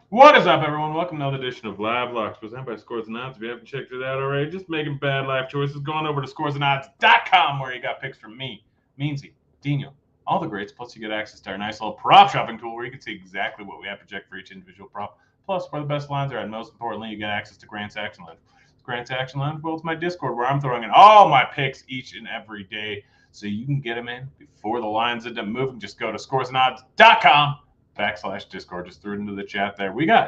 What is up, everyone? Welcome to another edition of Live Locks presented by Scores and Odds. If you haven't checked it out already, just making bad life choices. Going over to scoresandodds.com where you got picks from me, Meansy, Dino, all the greats. Plus, you get access to our nice little prop shopping tool where you can see exactly what we have projected for each individual prop. Plus, where the best lines are, and most importantly, you get access to Grant's Action Lounge. Grant's Action Lounge, well, it's my Discord where I'm throwing in all my picks each and every day so you can get them in before the lines end up moving. Just go to scoresandodds.com/ Discord. Just threw it into the chat there. We've been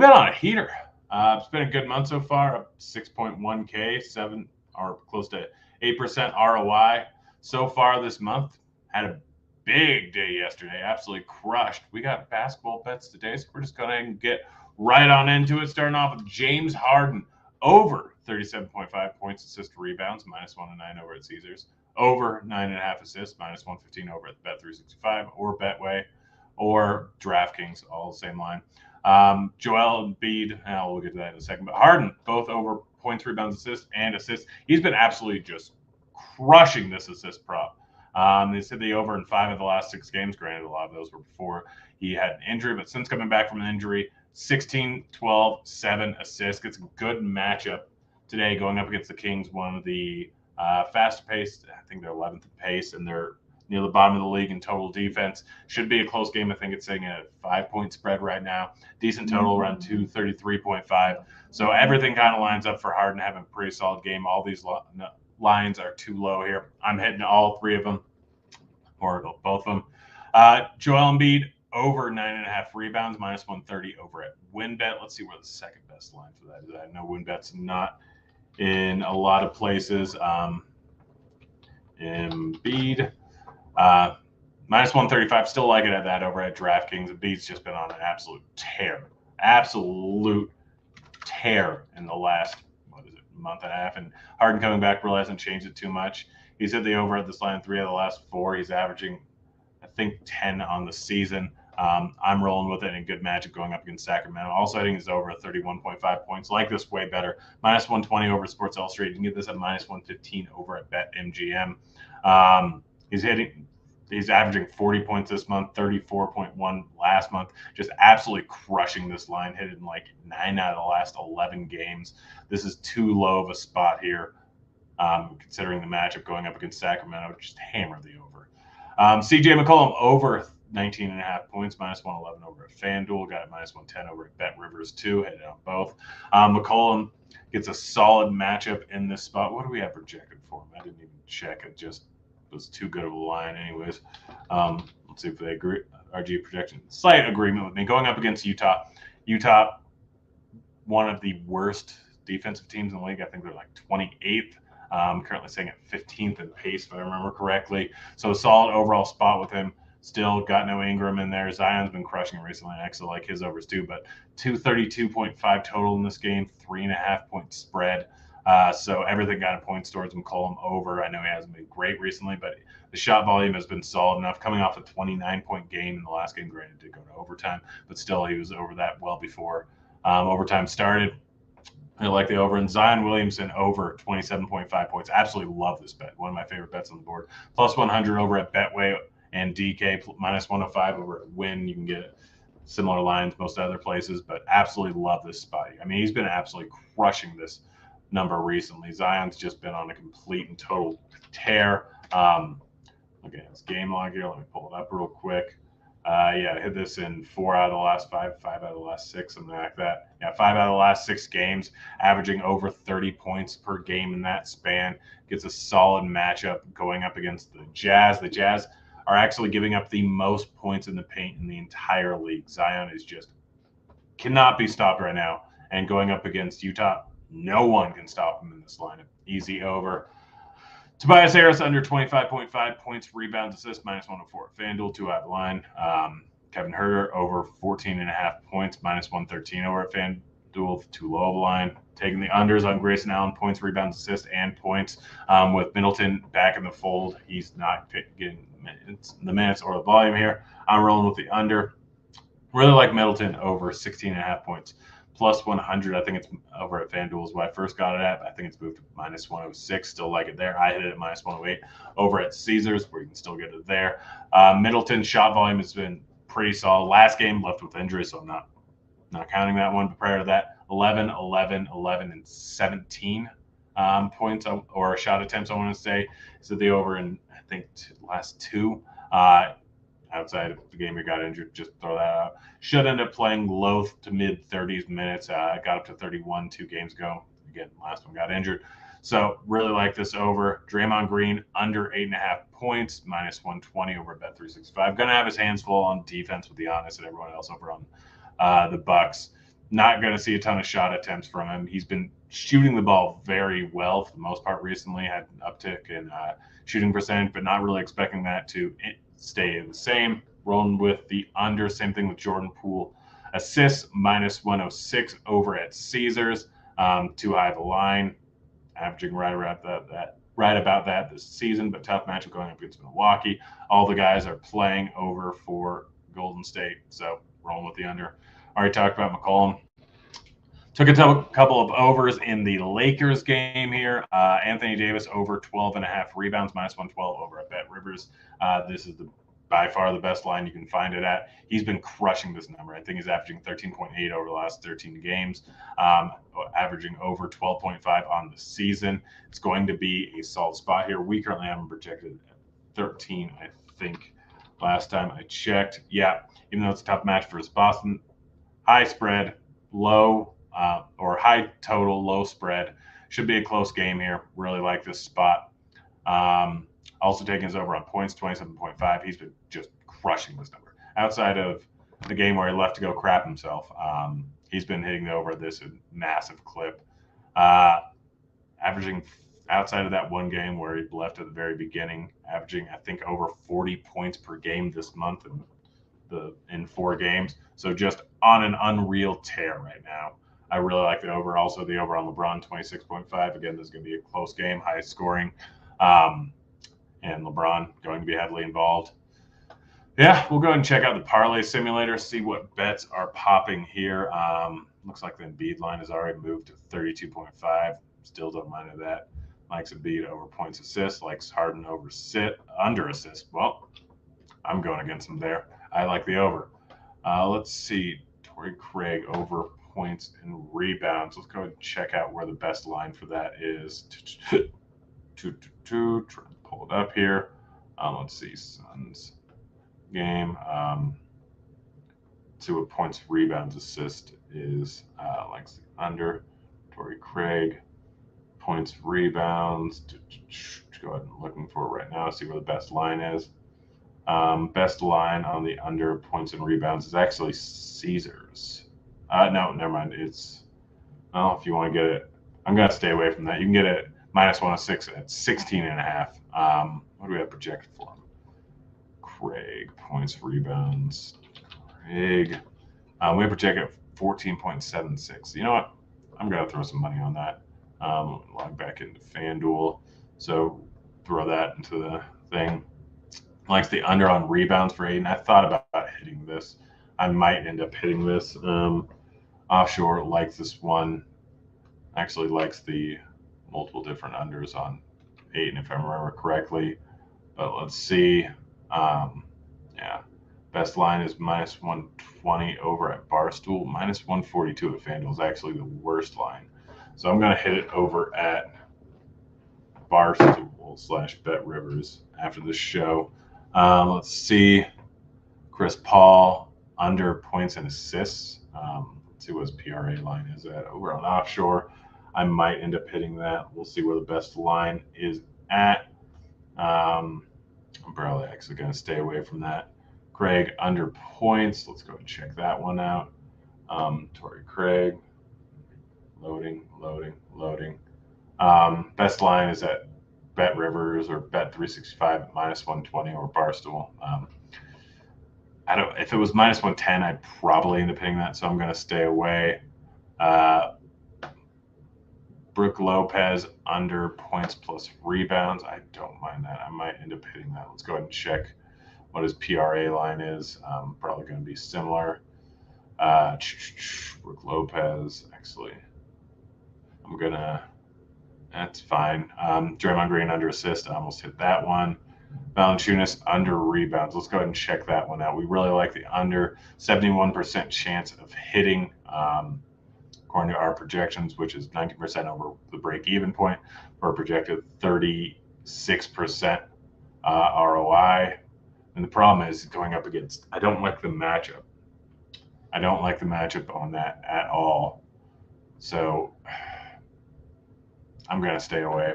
on a heater. It's been a good month so far, up 6.1K, 7 or close to 8% ROI so far this month. Had a big day yesterday, absolutely crushed. We got basketball bets today, so we're just going to get right on into it. Starting off with James Harden over 37.5 points, assists, rebounds, -109 over at Caesars. Over 9.5 assists, -115 over at Bet365 or Betway or DraftKings, all the same line. Joel Embiid, we'll get to that in a second, but Harden, both over points, rebounds, assists. He's been absolutely just crushing this assist prop. They said the over in 5 of the last 6 games. Granted, a lot of those were before he had an injury, but since coming back from an injury, 16, 12, 7 assists. Gets a good matchup today going up against the Kings, one of the fast paced. I think they're 11th pace, and they're near the bottom of the league in total defense. Should be a close game. I think it's sitting at a 5-point spread right now. Decent total around 233.5. So everything kind of lines up for Harden having a pretty solid game. All these lines are too low here. I'm hitting all 3 of them, or both of them. Joel Embiid over 9.5 rebounds, -130 over at WinBet. Let's see where the second best line for that is. I know WinBet's not in a lot of places. Embiid. -135, still like it at that over at DraftKings. Embiid's just been on an absolute tear in the last, month and a half. And Harden coming back really hasn't changed it too much. He's hit the over at this line 3 of the last 4. He's averaging, I think, 10 on the season. I'm rolling with it in a good matchup going up against Sacramento. Also, I think he's over 31.5 points. Like this way better. -120 over Sports Illustrated. You can get this at -115 over at BetMGM. He's averaging 40 points this month, 34.1 last month. Just absolutely crushing this line, hit in like 9 out of the last 11 games. This is too low of a spot here, considering the matchup going up against Sacramento. Just hammer the over. CJ McCollum over 19.5 points, -111 over at FanDuel. Got it -110 over at Bet Rivers 2. Hit it on both. McCollum gets a solid matchup in this spot. What do we have projected for him? I didn't even check it. Just was too good of a line anyways. Let's see if they agree. RG projection. Slight agreement with me. Going up against Utah. Utah, one of the worst defensive teams in the league. I think they're like 28th. Currently sitting at 15th in pace, if I remember correctly. So a solid overall spot with him. Still got no Ingram in there. Zion's been crushing it recently. I actually like his overs too, but 232.5 total in this game, 3.5 point spread. So everything got a points towards McCollum over. I know he hasn't been great recently, but the shot volume has been solid enough. Coming off a 29-point game in the last game, granted did go to overtime, but still he was over that well before overtime started. I like the over. And Zion Williamson over 27.5 points. Absolutely love this bet. One of my favorite bets on the board. +100 over at Betway and DK, -105 over at Win. You can get similar lines most other places, but absolutely love this spot. I mean, he's been absolutely crushing this number recently. Zion's just been on a complete and total tear. Look at his game log here. Let me pull it up real quick. Yeah, hit this in 4 out of the last 5 out of the last 6, something like that. Yeah, 5 out of the last 6 games, averaging over 30 points per game in that span. Gets a solid matchup going up against the Jazz. The Jazz are actually giving up the most points in the paint in the entire league. Zion is just cannot be stopped right now. And going up against Utah, no one can stop him in this lineup. Easy over. Tobias Harris under 25.5 points, rebounds, assists, -104 at FanDuel, 2 out of the line. Kevin Huerter over 14.5 points, -113 over at FanDuel, too low of a line. Taking the unders on Grayson Allen, points, rebounds, assists, and points. With Middleton back in the fold, he's not getting the minutes or the volume here. I'm rolling with the under. Really like Middleton over 16.5 points. +100, I think it's over at FanDuel is what I first got it at. I think it's moved to -106. Still like it there. I hit it at -108 over at Caesars, where you can still get it there. Middleton's shot volume has been pretty solid. Last game left with injury, so I'm not not counting that one, but prior to that, 11, 11, 11, and 17 points or shot attempts, I want to say. So the over in, I think, last two. Outside of the game he got injured, just throw that out. Should end up playing low to mid 30s minutes. Got up to 31 2 games ago. Again, last one got injured. So really like this over. Draymond Green under 8.5 points, minus 120 over at Bet365. Gonna have his hands full on defense with Giannis and everyone else over on the Bucks. Not gonna see a ton of shot attempts from him. He's been shooting the ball very well for the most part recently. Had an uptick in shooting percentage, but not really expecting that to stay the same. Rolling with the under. Same thing with Jordan Poole. Assists minus 106 over at Caesars. Too high of a line, averaging right about that this season, but tough matchup going up against Milwaukee. All the guys are playing over for Golden State, so rolling with the under. Already talked about McCollum. Took a couple of overs in the Lakers game here. Anthony Davis over 12.5 rebounds, minus 112 over at Bet Rivers. This is by far the best line you can find it at. He's been crushing this number. I think he's averaging 13.8 over the last 13 games, averaging over 12.5 on the season. It's going to be a solid spot here. We currently have him projected at 13, I think, last time I checked. Yeah, even though it's a tough match for Boston, high spread, low or high total, low spread. Should be a close game here. Really like this spot. Also taking his over on points, 27.5. He's been just crushing this number. Outside of the game where he left to go crap himself, he's been hitting the over this massive clip. Averaging outside of that one game where he left at the very beginning, averaging, I think, over 40 points per game this month in 4 games. So just on an unreal tear right now. I really like the over. Also, the over on LeBron, 26.5. Again, this is going to be a close game, high scoring. And LeBron going to be heavily involved. Yeah, we'll go ahead and check out the parlay simulator, see what bets are popping here. Looks like the Embiid line has already moved to 32.5. Still don't mind that. Likes Embiid over points assist. Likes Harden over under assist. Well, I'm going against him there. I like the over. Let's see. Torrey Craig over points and rebounds. Let's go ahead and check out where the best line for that is. Trying to pull it up here. Let's see. Suns game. See what points, rebounds, assist is. Likes the under. Torrey Craig. Points, rebounds. Go ahead and looking for it right now. See where the best line is. Best line on the under points and rebounds is actually Caesars. No, never mind. It's, well, if you want to get it, I'm going to stay away from that. You can get it minus 106 at 16.5. What do we have projected for him? Craig, points, rebounds. Craig. We have projected at 14.76. You know what? I'm going to throw some money on that. Log back into FanDuel. So throw that into the thing. Likes the under on rebounds for 8. And I thought about hitting this. I might end up hitting this. Offshore likes this one. Actually likes the multiple different unders on 8, and if I remember correctly. But let's see. Yeah. Best line is minus 120 over at Barstool. Minus 142 at FanDuel is actually the worst line. So I'm going to hit it over at Barstool / Bet Rivers after this show. Let's see. Chris Paul under points and assists. Let's see what his PRA line is at. Over on offshore, I might end up hitting that. We'll see where the best line is at. I'm probably actually going to stay away from that. Craig under points. Let's go and check that one out. Torrey Craig. Loading. Best line is at Bet Rivers or Bet365 minus 120 or Barstool. If it was minus 110, I'd probably end up hitting that, so I'm going to stay away. Brook Lopez under points plus rebounds. I don't mind that. I might end up hitting that. Let's go ahead and check what his PRA line is. Probably going to be similar. Brook Lopez, actually, that's fine. Draymond Green under assist. I almost hit that one. Valanciunas under rebounds. Let's go ahead and check that one out. We really like the under 71% chance of hitting, according to our projections, which is 19% over the break-even point. We're projected 36% ROI. And the problem is going up against, I don't like the matchup. I don't like the matchup on that at all. So I'm going to stay away.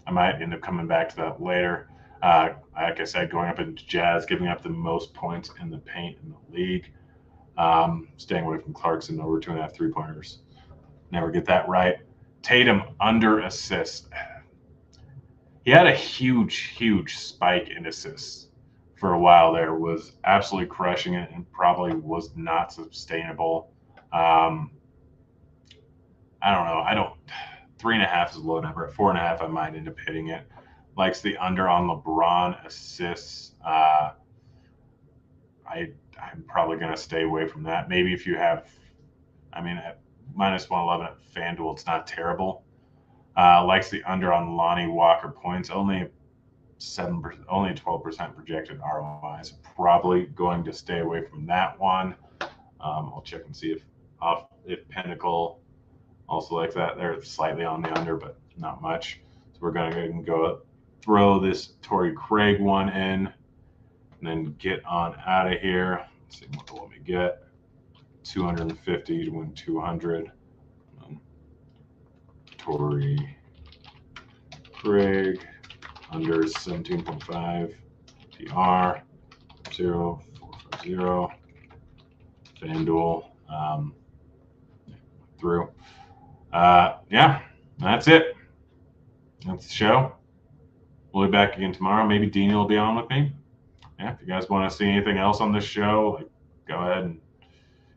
I might end up coming back to that later. Like I said, going up into Jazz, giving up the most points in the paint in the league. Staying away from Clarkson, over 2.5 3-pointers. Never get that right. Tatum under assists. He had a huge spike in assists for a while there, was absolutely crushing it and probably was not sustainable. I don't know. 3.5 is a low number. At 4.5, I might end up hitting it. Likes the under on LeBron assists. I'm probably going to stay away from that. Maybe if you have, at minus 111 at FanDuel, it's not terrible. Likes the under on Lonnie Walker points. Only 12% projected ROI. So probably going to stay away from that one. I'll check and see if Pinnacle also likes that. They're slightly on the under, but not much. So we're going to go throw this Torrey Craig one in, and then get on out of here. Let's see what will we get. 250 to win 200. Torrey Craig under 17.5. DR 0450. FanDuel through. Yeah, that's it. That's the show. We'll be back again tomorrow. Maybe Dean will be on with me. Yeah, if you guys want to see anything else on this show, go ahead and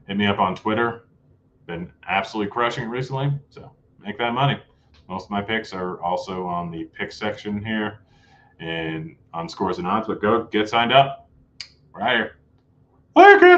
hit me up on Twitter. Been absolutely crushing it recently, so make that money. Most of my picks are also on the pick section here and on Scores and Odds, but go get signed up. We're out here. Later, kids.